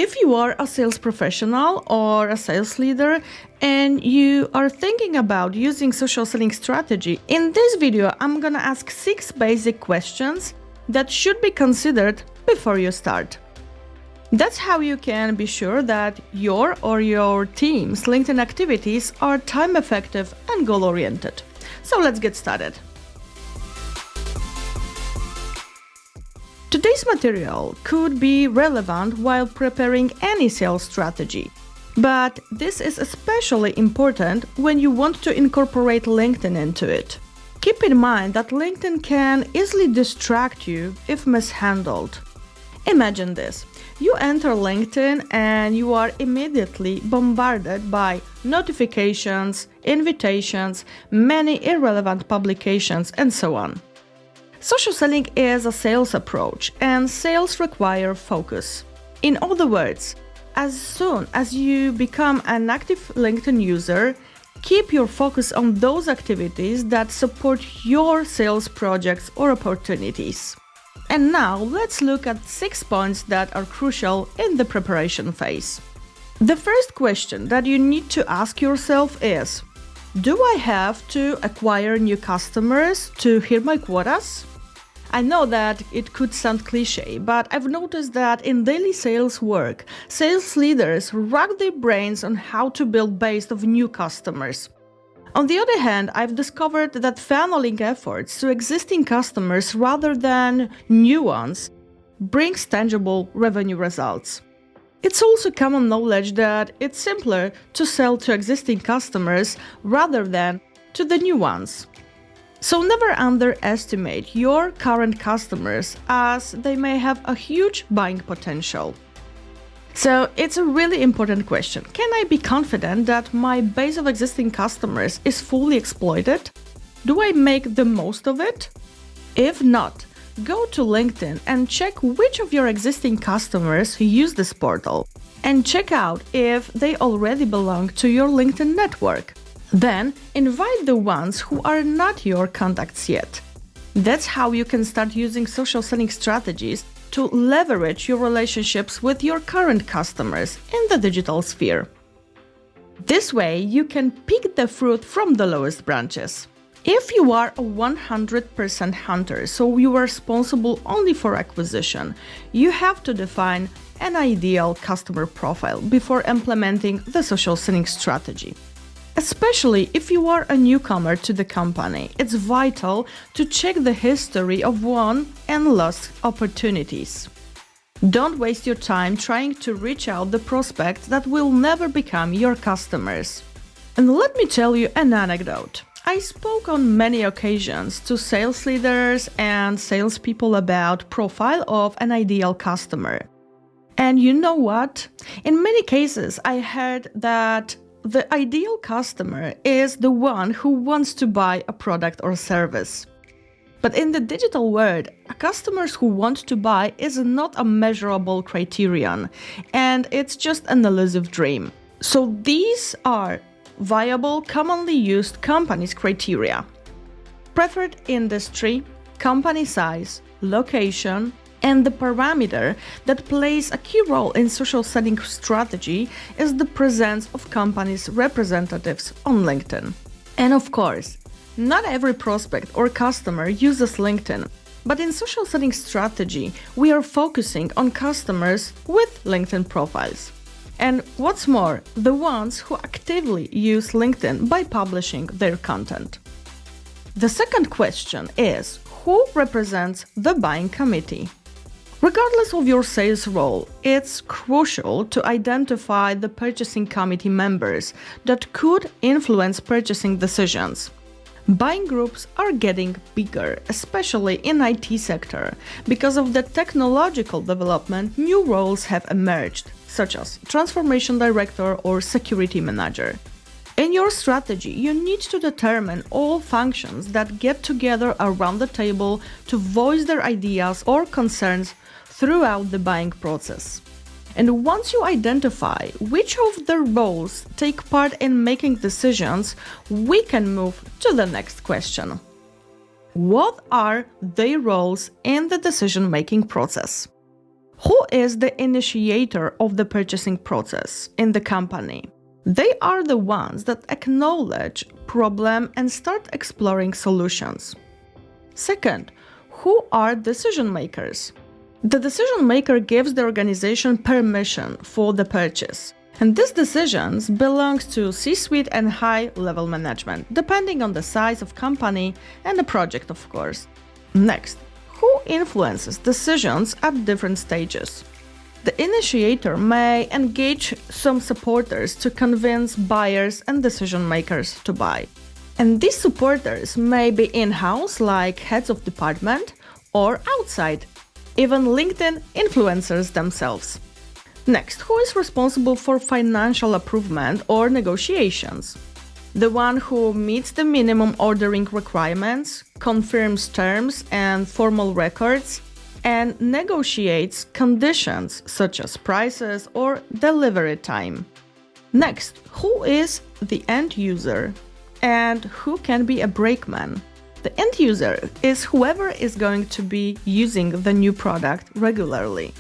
If you are a sales professional or a sales leader and you are thinking about using social selling strategy, in this video I'm gonna ask 6 basic questions that should be considered before you start. That's how you can be sure that your or your team's LinkedIn activities are time effective and goal oriented. So let's get started. Today's material could be relevant while preparing any sales strategy, but this is especially important when you want to incorporate LinkedIn into it. Keep in mind that LinkedIn can easily distract you if mishandled. Imagine this. You enter LinkedIn and you are immediately bombarded by notifications, invitations, many irrelevant publications, and so on. Social selling is a sales approach, and sales require focus. In other words, as soon as you become an active LinkedIn user, keep your focus on those activities that support your sales projects or opportunities. And now let's look at 6 points that are crucial in the preparation phase. The first question that you need to ask yourself is, do I have to acquire new customers to hit my quotas? I know that it could sound cliche, but I've noticed that in daily sales work, sales leaders rack their brains on how to build base of new customers. On the other hand, I've discovered that funneling efforts to existing customers rather than new ones brings tangible revenue results. It's also common knowledge that it's simpler to sell to existing customers rather than to the new ones. So never underestimate your current customers, as they may have a huge buying potential. So it's a really important question. Can I be confident that my base of existing customers is fully exploited? Do I make the most of it? If not, go to LinkedIn and check which of your existing customers use this portal, and check out if they already belong to your LinkedIn network. Then invite the ones who are not your contacts yet. That's how you can start using social selling strategies to leverage your relationships with your current customers in the digital sphere. This way, you can pick the fruit from the lowest branches. If you are a 100% hunter, so you are responsible only for acquisition, you have to define an ideal customer profile before implementing the social selling strategy. Especially if you are a newcomer to the company, it's vital to check the history of won and lost opportunities. Don't waste your time trying to reach out the prospects that will never become your customers. And let me tell you an anecdote. I spoke on many occasions to sales leaders and salespeople about profile of an ideal customer. And you know what? In many cases, I heard that the ideal customer is the one who wants to buy a product or service. But in the digital world, customers who want to buy is not a measurable criterion, and it's just an elusive dream. So these are viable, commonly used companies' criteria: preferred industry, company size, location, and the parameter that plays a key role in social selling strategy is the presence of companies' representatives on LinkedIn. And of course, not every prospect or customer uses LinkedIn, but in social selling strategy, we are focusing on customers with LinkedIn profiles. And what's more, the ones who actively use LinkedIn by publishing their content. The second question is, who represents the buying committee? Regardless of your sales role, it's crucial to identify the purchasing committee members that could influence purchasing decisions. Buying groups are getting bigger, especially in IT sector. Because of the technological development, new roles have emerged, such as transformation director or security manager. In your strategy, you need to determine all functions that get together around the table to voice their ideas or concerns throughout the buying process. And once you identify which of the roles take part in making decisions, we can move to the next question. What are their roles in the decision-making process? Who is the initiator of the purchasing process in the company? They are the ones that acknowledge problem and start exploring solutions. Second, who are decision makers? The decision maker gives the organization permission for the purchase. And these decisions belong to C-suite and high-level management, depending on the size of company and the project, of course. Next, who influences decisions at different stages? The initiator may engage some supporters to convince buyers and decision makers to buy. And these supporters may be in-house, like heads of department, or outside, even LinkedIn influencers themselves. Next, who is responsible for financial approval or negotiations? The one who meets the minimum ordering requirements, confirms terms and formal records, and negotiates conditions such as prices or delivery time. Next, who is the end user and who can be a brakeman? The end user is whoever is going to be using the new product regularly.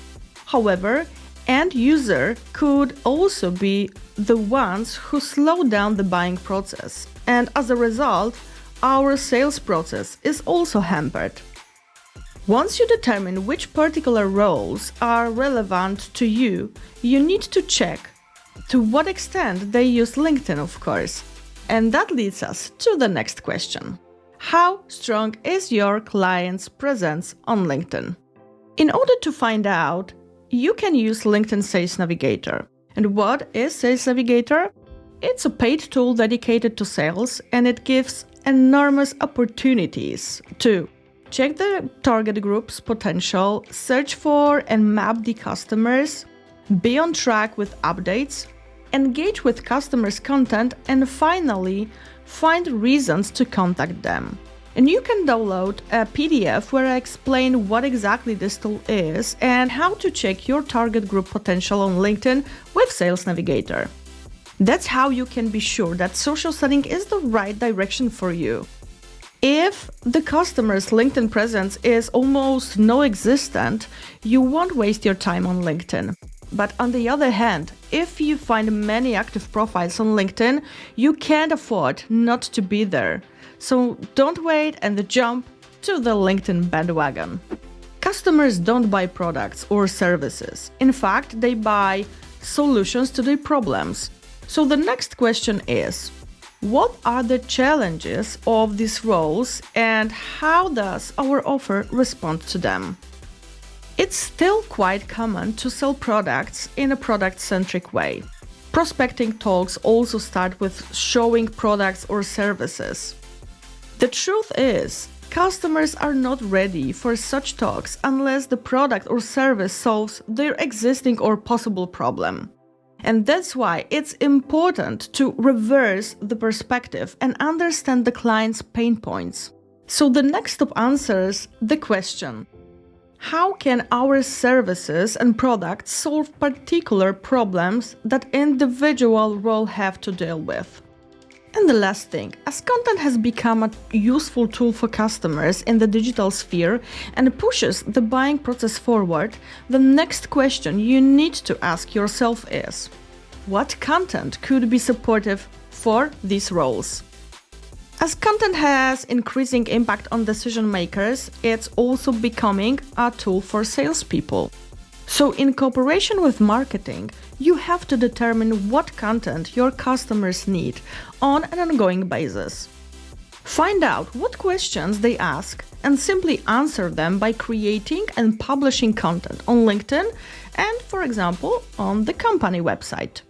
However, end user could also be the ones who slow down the buying process, and as a result, our sales process is also hampered. Once you determine which particular roles are relevant to you, you need to check to what extent they use LinkedIn, of course. And that leads us to the next question. How strong is your client's presence on LinkedIn? In order to find out, you can use LinkedIn Sales Navigator. And what is Sales Navigator? It's a paid tool dedicated to sales, and it gives enormous opportunities to check the target group's potential, search for and map the customers, be on track with updates, engage with customers' content, and finally, find reasons to contact them. And you can download a PDF where I explain what exactly this tool is and how to check your target group potential on LinkedIn with Sales Navigator. That's how you can be sure that social selling is the right direction for you. If the customer's LinkedIn presence is almost non-existent, you won't waste your time on LinkedIn. But on the other hand, if you find many active profiles on LinkedIn, you can't afford not to be there. So don't wait and jump to the LinkedIn bandwagon. Customers don't buy products or services. In fact, they buy solutions to their problems. So the next question is, what are the challenges of these roles and how does our offer respond to them? It's still quite common to sell products in a product-centric way. Prospecting talks also start with showing products or services. The truth is, customers are not ready for such talks unless the product or service solves their existing or possible problem. And that's why it's important to reverse the perspective and understand the client's pain points. So the next step answers the question: how can our services and products solve particular problems that individual role have to deal with? And the last thing, as content has become a useful tool for customers in the digital sphere and pushes the buying process forward, the next question you need to ask yourself is, what content could be supportive for these roles? As content has increasing impact on decision makers, it's also becoming a tool for salespeople. So in cooperation with marketing, you have to determine what content your customers need on an ongoing basis. Find out what questions they ask and simply answer them by creating and publishing content on LinkedIn and, for example, on the company website.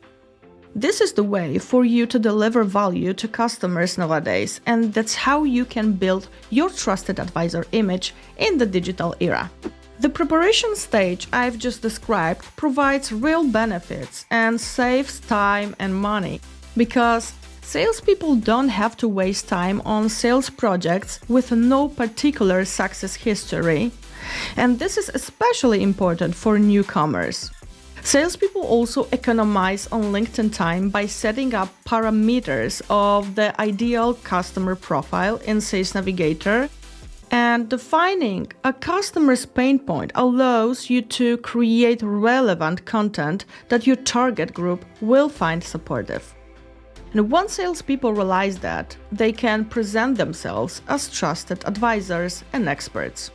This is the way for you to deliver value to customers nowadays, and that's how you can build your trusted advisor image in the digital era. The preparation stage I've just described provides real benefits and saves time and money, because salespeople don't have to waste time on sales projects with no particular success history, and this is especially important for newcomers. Salespeople also economize on LinkedIn time by setting up parameters of the ideal customer profile in Sales Navigator And defining a customer's pain point allows you to create relevant content that your target group will find supportive. And once salespeople realize that, they can present themselves as trusted advisors and experts.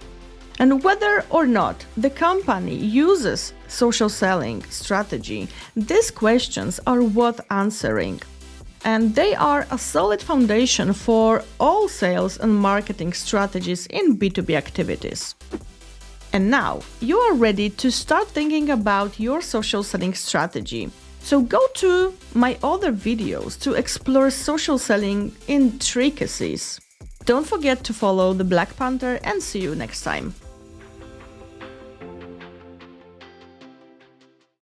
And whether or not the company uses social selling strategy, these questions are worth answering. And they are a solid foundation for all sales and marketing strategies in B2B activities. And now, you are ready to start thinking about your social selling strategy. So go to my other videos to explore social selling intricacies. Don't forget to follow the Black Panther and see you next time.